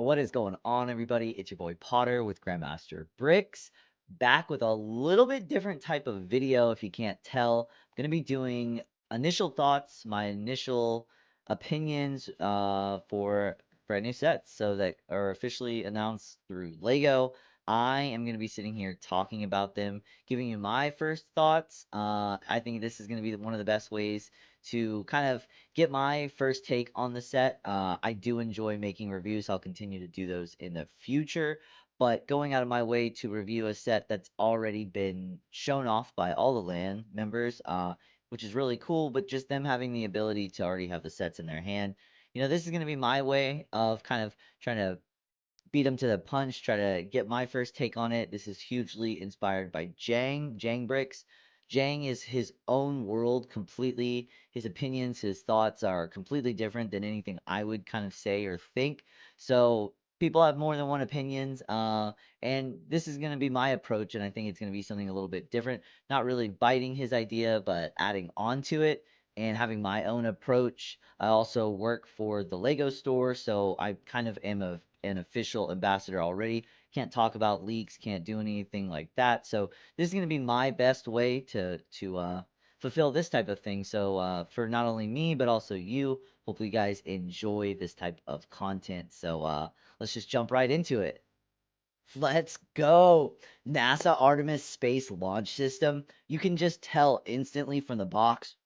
What is going on, everybody? It's your boy Potter with Grandmaster Bricks, back with a little bit different type of video. If you can't tell, I'm gonna be doing initial thoughts, my initial opinions for any sets so that are officially announced through Lego. I am gonna be sitting here talking about them, giving you my first thoughts. I think this is gonna be one of the best ways to kind of get my first take on the set. I do enjoy making reviews. I'll continue to do those in the future. But going out of my way to review a set that's already been shown off by all the LAN members, which is really cool, but just them having the ability to already have the sets in their hand. This is going to be my way of kind of trying to beat him to the punch, try to get my first take on it. This is hugely inspired by Jang Bricks. Jang is his own world completely. His opinions, his thoughts are completely different than anything I would kind of say or think. So people have more than one opinions, and this is going to be my approach, and I think it's going to be something a little bit different. Not really biting his idea, but adding on to it and having my own approach. I also work for the Lego store, so I kind of am an official ambassador already. Can't talk about leaks, can't do anything like that. So this is going to be my best way to fulfill this type of thing. So for not only me but also you, hopefully you guys enjoy this type of content. So let's just jump right into it. Let's go. NASA Artemis Space Launch System. You can just tell instantly from the box.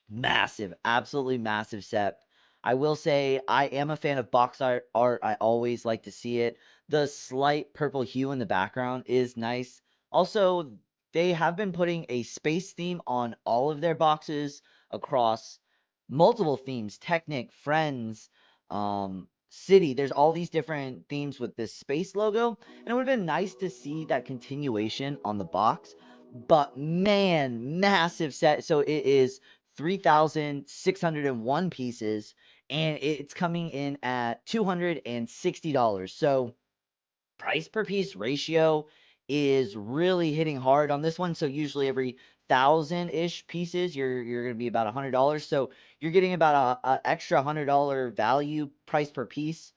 Massive, absolutely massive set. I will say I am a fan of box art. I always like to see it. The slight purple hue in the background is nice. Also, they have been putting a space theme on all of their boxes across multiple themes, Technic, Friends, City. There's all these different themes with this space logo, and it would have been nice to see that continuation on the box. But man, massive set. So it is 3,601 pieces, and it's coming in at $260. So price per piece ratio is really hitting hard on this one. So usually every thousand-ish pieces, you're gonna be about $100. So you're getting about a extra $100 value price per piece,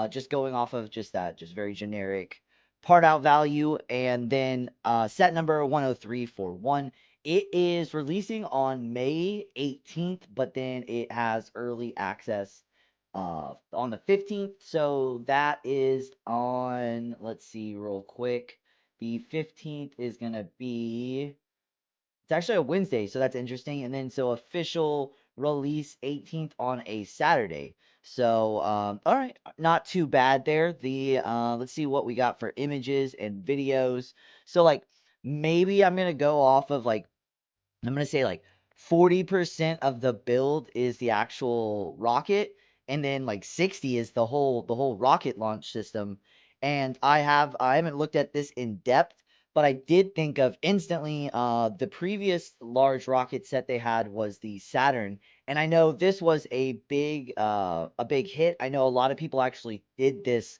just going off of just that, just very generic part out value. And then set number 10341. It is releasing on May 18th, but then it has early access on the 15th. So that is on, let's see real quick. The 15th is going to be, it's actually a Wednesday, so that's interesting. And then so official release 18th on a Saturday. So all right, not too bad there. The let's see what we got for images and videos. So like maybe I'm going to go off of like, I'm gonna say like 40% of the build is the actual rocket, and then like 60 is the whole rocket launch system. And I haven't looked at this in depth, but I did think of instantly the previous large rocket set they had was the Saturn. And I know this was a big hit. I know a lot of people actually did this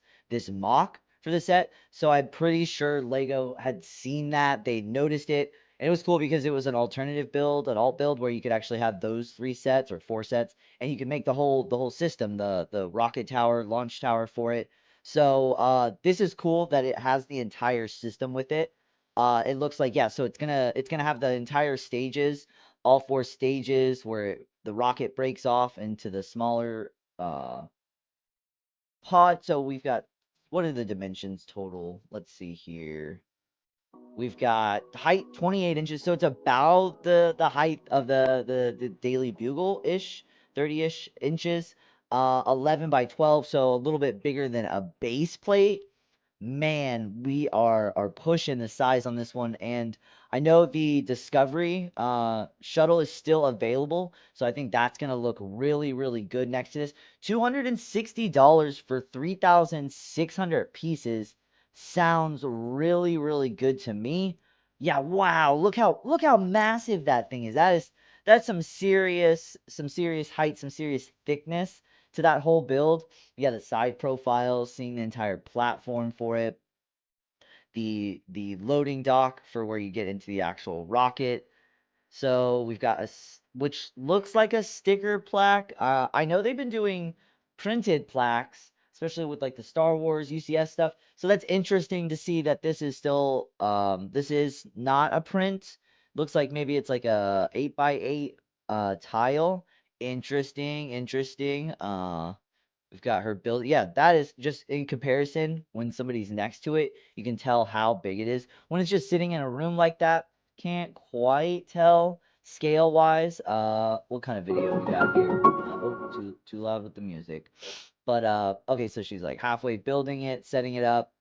mock for the set. So I'm pretty sure Lego had seen that, they noticed it, and it was cool because it was an alternative build, an alt build where you could actually have those 3 sets or 4 sets, and you could make the whole system, the rocket tower, launch tower for it. So this is cool that it has the entire system with it. It looks like, yeah, so it's gonna have the entire stages, all 4 stages where the rocket breaks off into the smaller pod. So we've got, what are the dimensions total? Let's see here. We've got height 28 inches, so it's about the height of the Daily Bugle ish, 30-ish inches. 11 by 12, so a little bit bigger than a base plate. Man, we are pushing the size on this one, and I know the Discovery shuttle is still available, so I think that's gonna look really, really good next to this. $260 for 3,600 pieces sounds really, really good to me. Yeah, wow, look how massive that thing is. That's some serious height, some serious thickness to that whole build. You got the side profiles, seeing the entire platform for it, the loading dock for where you get into the actual rocket. So we've got which looks like a sticker plaque. I know they've been doing printed plaques, especially with like the Star Wars UCS stuff. So that's interesting to see that this is still this is not a print. Looks like maybe it's like a 8x8 tile. Interesting. We've got her build. Yeah, that is just in comparison. When somebody's next to it, you can tell how big it is. When it's just sitting in a room like that, can't quite tell scale wise. What kind of video we got here? Oh, too loud with the music. But okay, so she's like halfway building it, setting it up.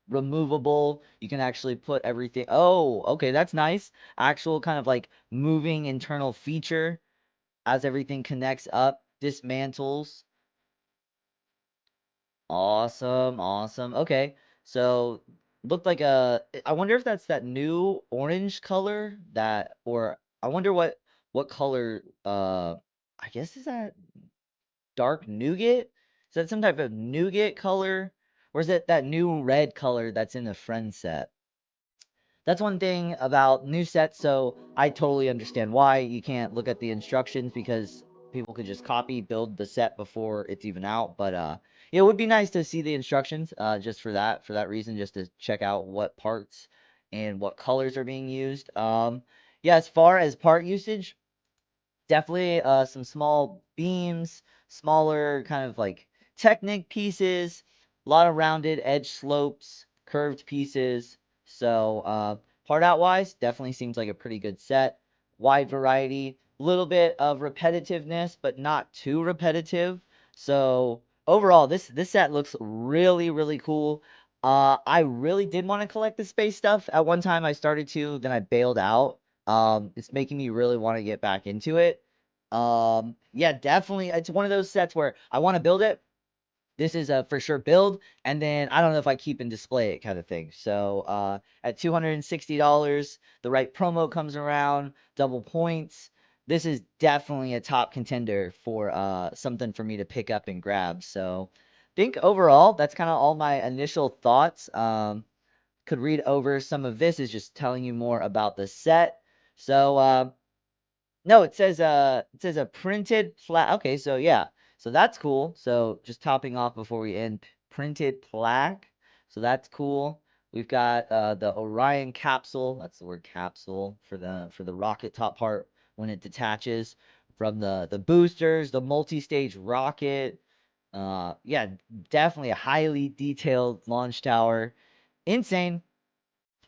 Removable. You can actually put everything. Oh, okay, that's nice. Actual kind of like moving internal feature as everything connects up, dismantles. Awesome. Okay. So looked like I wonder if that's that new orange color that, or I wonder what color I guess is that dark nougat? Is that some type of nougat color? Or is it that new red color that's in the friend set? That's one thing about new sets, so I totally understand why you can't look at the instructions because people could just copy, build the set before it's even out. But yeah, it would be nice to see the instructions just for that reason, just to check out what parts and what colors are being used. Yeah, as far as part usage, definitely some small beams, smaller kind of like Technic pieces, a lot of rounded edge slopes, curved pieces. So part out wise, definitely seems like a pretty good set. Wide variety, little bit of repetitiveness, but not too repetitive. So overall, this set looks really cool. I really did want to collect the space stuff. At one time I started to, then I bailed out. It's making me really want to get back into it. Yeah, definitely. It's one of those sets where I want to build it. This is a for sure build, and then I don't know if I keep and display it kind of thing. So at $260, the right promo comes around, double points. This is definitely a top contender for something for me to pick up and grab. So I think overall, that's kind of all my initial thoughts. Could read over some of this is just telling you more about the set. So no, it says a printed flat. Okay, so yeah. So that's cool. So just topping off before we end, printed plaque. So that's cool. We've got the Orion capsule. That's the word capsule for the rocket top part when it detaches from the boosters, the multi-stage rocket. Yeah, definitely a highly detailed launch tower. Insane.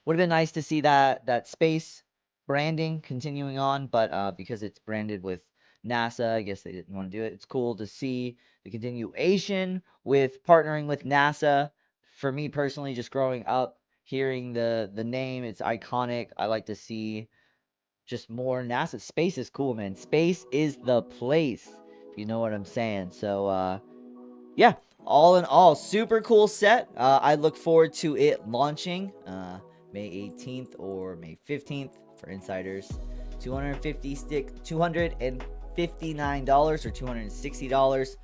Would have been nice to see that space branding continuing on, but because it's branded with NASA, I guess they didn't want to do it. It's cool to see the continuation with partnering with NASA. For me personally, just growing up, hearing the name, it's iconic. I like to see just more NASA. Space is cool, man. Space is the place, if you know what I'm saying. So yeah, all in all, super cool set. I look forward to it launching May 18th or May 15th for insiders. 250 stick, $259 or $260.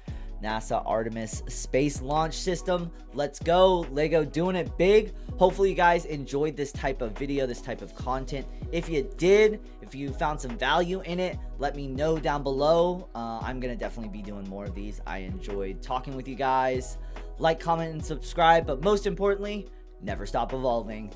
NASA Artemis space launch system. Let's go. Lego doing it big. Hopefully you guys enjoyed this type of video, this type of content. If you did, if you found some value in it, let me know down below. I'm going to definitely be doing more of these. I enjoyed talking with you guys. Like, comment, and subscribe. But most importantly, never stop evolving.